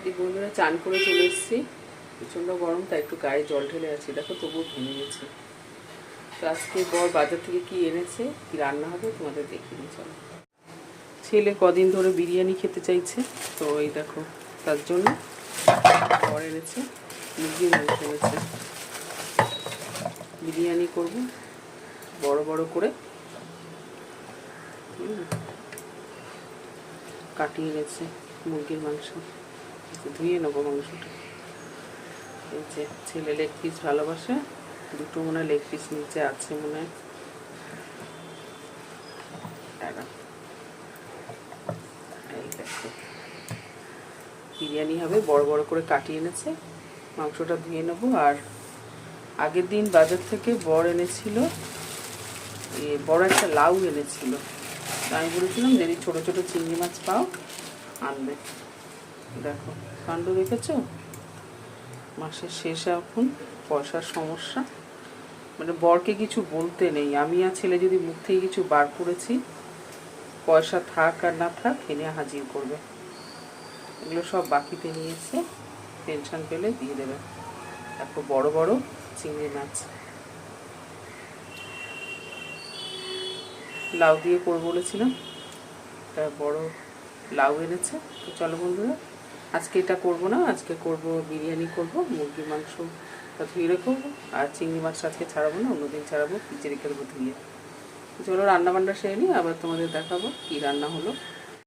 এই বন্ধুরা চান করে চলে এসেছি, প্রচণ্ড গরম, তাই একটু গায়ে জল ঢেলে আছি। দেখো তবুও ঘেমে গেছে। তো আজকে বর বাজার থেকে কি এনেছে, কি রান্না হবে তোমাদের দেখিয়ে দিই। চলো। ছেলে কদিন ধরে বিরিয়ানি খেতে চাইছে, তো এই দেখো তার জন্য বর এনেছে মুরগির মাংস এনেছে। বিরিয়ানি করব বড় বড় করে, কাটিয়ে এনেছে মুরগির মাংস। ধুয়ে নেবো মাংসটা। এই যে ছেলে লেগ পিস ভালোবাসে, দুটো মনে হয় লেগ পিস নিচে আছে মনে হয়। এই দেখো বিরিয়ানি হবে, বড় বড় করে কাটিয়ে এনেছে। মাংসটা ধুয়ে নেবো। আর আগের দিন বাজার থেকে বর এনেছিল, বড় একটা লাউ এনেছিল। আমি বলেছিলাম যদি ছোটো ছোটো চিংড়ি মাছ পাও আনবে। দেখো কাণ্ড দেখেছো, মাসের শেষে এখন পয়সার সমস্যা, মানে বরকে কিছু বলতে নেই। আমি আর ছেলে যদি মুখ থেকে কিছু বার করেছি, পয়সা থাক আর না থাক এনে হাজির করবে। এগুলো সব বাকিতে নিয়েছে, পেনশন পেলে দিয়ে দেবে। দেখো বড় বড় চিংড়ি মাছ, লাউ দিয়ে করবো বলেছিলাম, একটা বড় লাউ এনেছে। তো চলো বন্ধুরা, আজকে এটা করব না, আজকে করব বিরিয়ানি করব, মুরগির মাংস ধুয়ে রেখো। আর চিংড়ি মাছ আজকে ছাড়াবো না, অন্যদিন ছাড়াবো, ফ্রিজে রেখে দেবো ধুয়ে। চলো রান্নাবান্না সেরে নিই, আবার তোমাদের দেখাবো কী রান্না হলো।